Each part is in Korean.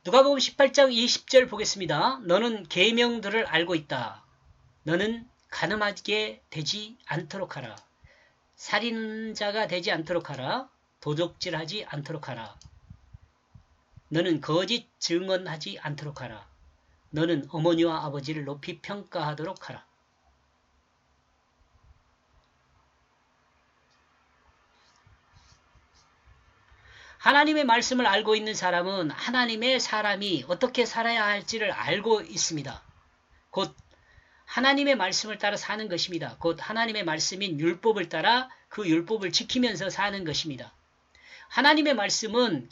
누가복음 18장 20절 보겠습니다. 너는 계명들을 알고 있다. 너는 간음하게 되지 않도록 하라. 살인자가 되지 않도록 하라. 도둑질하지 않도록 하라. 너는 거짓 증언하지 않도록 하라. 너는 어머니와 아버지를 높이 평가하도록 하라. 하나님의 말씀을 알고 있는 사람은 하나님의 사람이 어떻게 살아야 할지를 알고 있습니다. 곧 하나님의 말씀을 따라 사는 것입니다. 곧 하나님의 말씀인 율법을 따라 그 율법을 지키면서 사는 것입니다. 하나님의 말씀은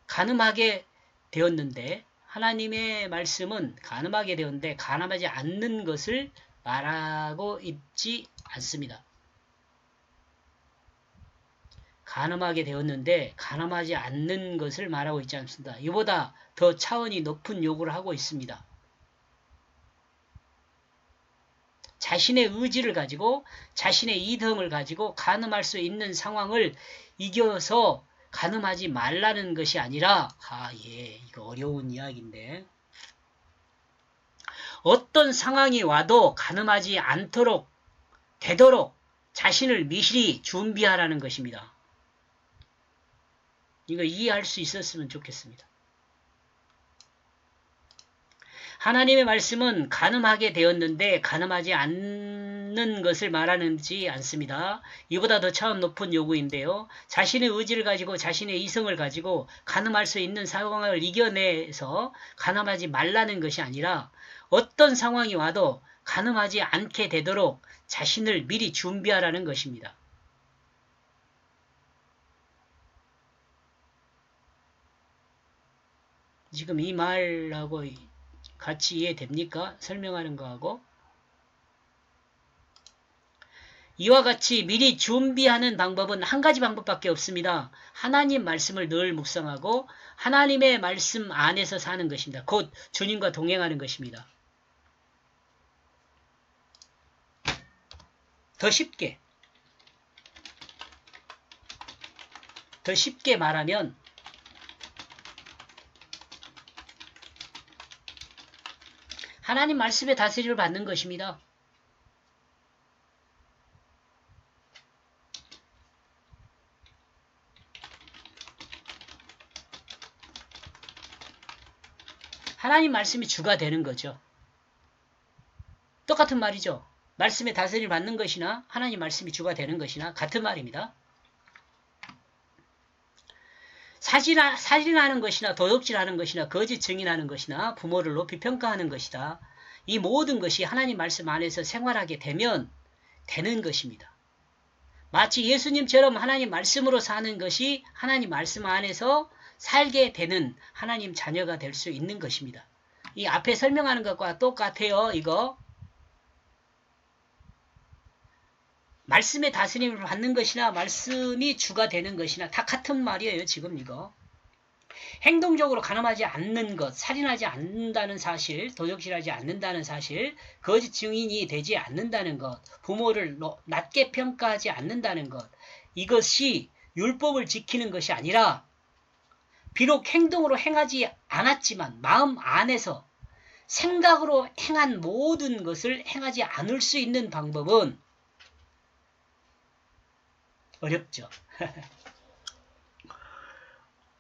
간음하게 되었는데 하나님의 말씀은 간음하게 되었는데 간음하지 않는 것을 말하고 있지 않습니다. 간음하게 되었는데 간음하지 않는 것을 말하고 있지 않습니다. 이보다 더 차원이 높은 요구를 하고 있습니다. 자신의 의지를 가지고 자신의 이성을 가지고 간음할 수 있는 상황을 이겨서 간음하지 말라는 것이 아니라 이거 어려운 이야기인데 어떤 상황이 와도 간음하지 않도록 되도록 자신을 미리 준비하라는 것입니다. 이거 이해할 수 있었으면 좋겠습니다. 하나님의 말씀은 간음하게 되었는데 간음하지 않는 것을 말하는지 않습니다. 이보다 더 차원 높은 요구인데요. 자신의 의지를 가지고 자신의 이성을 가지고 간음할 수 있는 상황을 이겨내서 간음하지 말라는 것이 아니라 어떤 상황이 와도 간음하지 않게 되도록 자신을 미리 준비하라는 것입니다. 지금 이 말하고 같이 이해됩니까? 설명하는 거하고. 이와 같이 미리 준비하는 방법은 한 가지 방법밖에 없습니다. 하나님 말씀을 늘 묵상하고 하나님의 말씀 안에서 사는 것입니다. 곧 주님과 동행하는 것입니다. 더 쉽게 말하면 하나님 말씀의 다스림을 받는 것입니다. 하나님 말씀이 주가 되는 거죠. 똑같은 말이죠. 말씀의 다스림을 받는 것이나 하나님 말씀이 주가 되는 것이나 같은 말입니다. 살인하는 것이나 도둑질하는 것이나 거짓 증인하는 것이나 부모를 높이 평가하는 것이다. 이 모든 것이 하나님 말씀 안에서 생활하게 되면 되는 것입니다. 마치 예수님처럼 하나님 말씀으로 사는 것이 하나님 말씀 안에서 살게 되는 하나님 자녀가 될 수 있는 것입니다. 이 앞에 설명하는 것과 똑같아요. 이거 말씀의 다스림을 받는 것이나 말씀이 주가 되는 것이나 다 같은 말이에요. 지금 이거. 행동적으로 간음하지 않는 것, 살인하지 않는다는 사실, 도둑질하지 않는다는 사실, 거짓 증인이 되지 않는다는 것, 부모를 낮게 평가하지 않는다는 것, 이것이 율법을 지키는 것이 아니라 비록 행동으로 행하지 않았지만 마음 안에서 생각으로 행한 모든 것을 행하지 않을 수 있는 방법은 어렵죠.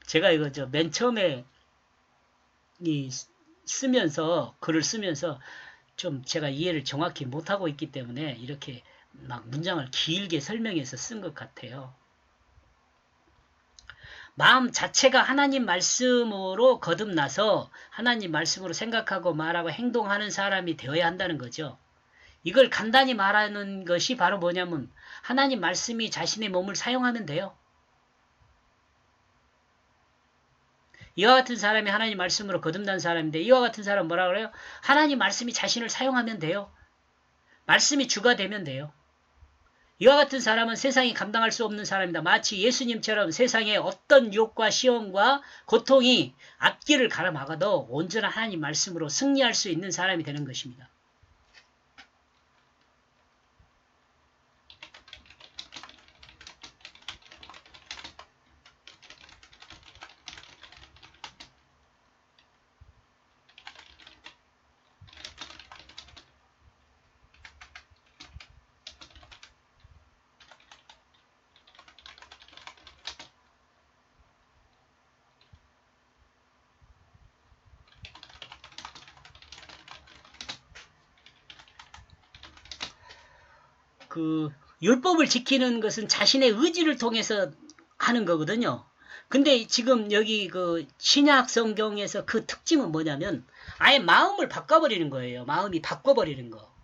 제가 이거 맨 처음에 글을 쓰면서 좀 제가 이해를 정확히 못하고 있기 때문에 이렇게 막 문장을 길게 설명해서 쓴 것 같아요. 마음 자체가 하나님 말씀으로 거듭나서 하나님 말씀으로 생각하고 말하고 행동하는 사람이 되어야 한다는 거죠. 이걸 간단히 말하는 것이 바로 뭐냐면 하나님 말씀이 자신의 몸을 사용하면 돼요. 이와 같은 사람이 하나님 말씀으로 거듭난 사람인데 이와 같은 사람은 뭐라 그래요? 하나님 말씀이 자신을 사용하면 돼요. 말씀이 주가 되면 돼요. 이와 같은 사람은 세상이 감당할 수 없는 사람이다. 마치 예수님처럼 세상에 어떤 유혹과 시험과 고통이 앞길을 가로막아도 온전한 하나님 말씀으로 승리할 수 있는 사람이 되는 것입니다. 그 율법을 지키는 것은 자신의 의지를 통해서 하는 거거든요. 근데 지금 여기 그 신약 성경에서 그 특징은 뭐냐면 아예 마음을 바꿔버리는 거예요. 마음이 바꿔버리는 거.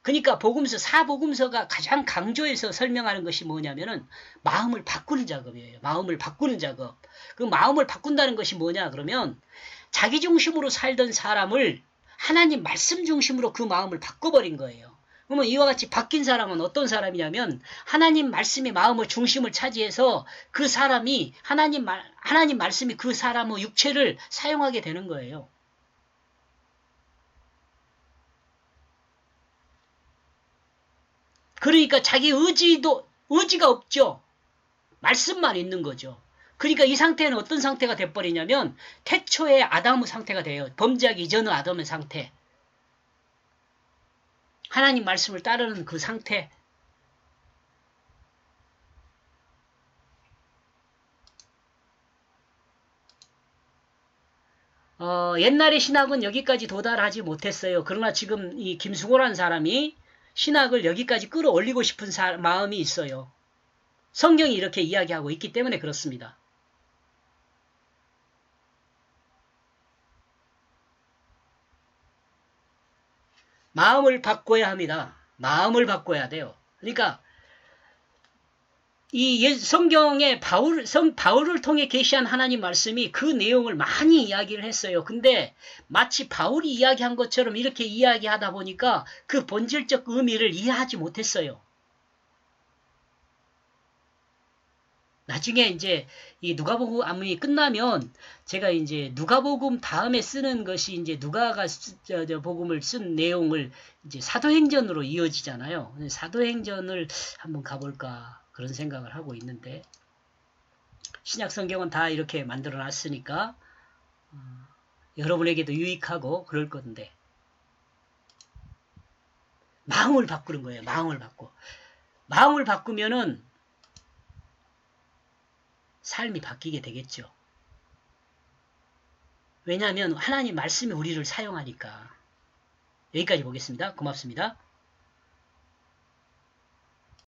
그러니까 복음서 사복음서가 가장 강조해서 설명하는 것이 뭐냐면은 마음을 바꾸는 작업이에요. 마음을 바꾸는 작업. 그 마음을 바꾼다는 것이 뭐냐 그러면 자기 중심으로 살던 사람을 하나님 말씀 중심으로 그 마음을 바꿔버린 거예요. 그러면 이와 같이 바뀐 사람은 어떤 사람이냐면 하나님 말씀이 마음의 중심을 차지해서 그 사람이 하나님 말씀이 그 사람의 육체를 사용하게 되는 거예요. 그러니까 자기 의지가 없죠. 말씀만 있는 거죠. 그러니까 이 상태는 어떤 상태가 돼버리냐면 태초의 아담의 상태가 돼요. 범죄하기 이전의 아담의 상태. 하나님 말씀을 따르는 그 상태. 옛날의 신학은 여기까지 도달하지 못했어요. 그러나 지금 이 김승호라는 사람이 신학을 여기까지 끌어올리고 싶은 마음이 있어요. 성경이 이렇게 이야기하고 있기 때문에 그렇습니다. 마음을 바꿔야 합니다. 마음을 바꿔야 돼요. 그러니까 이 성경에 바울을 통해 계시한 하나님 말씀이 그 내용을 많이 이야기를 했어요. 근데 마치 바울이 이야기한 것처럼 이렇게 이야기하다 보니까 그 본질적 의미를 이해하지 못했어요. 나중에 이제 이 누가복음 암문이 끝나면 제가 이제 누가복음 다음에 쓰는 것이 이제 누가가 복음을 쓴 내용을 이제 사도행전으로 이어지잖아요. 사도행전을 한번 가볼까 그런 생각을 하고 있는데 신약 성경은 다 이렇게 만들어 놨으니까 여러분에게도 유익하고 그럴 건데 마음을 바꾸는 거예요. 마음을 바꾸면은 삶이 바뀌게 되겠죠. 왜냐하면 하나님 말씀이 우리를 사용하니까. 여기까지 보겠습니다. 고맙습니다.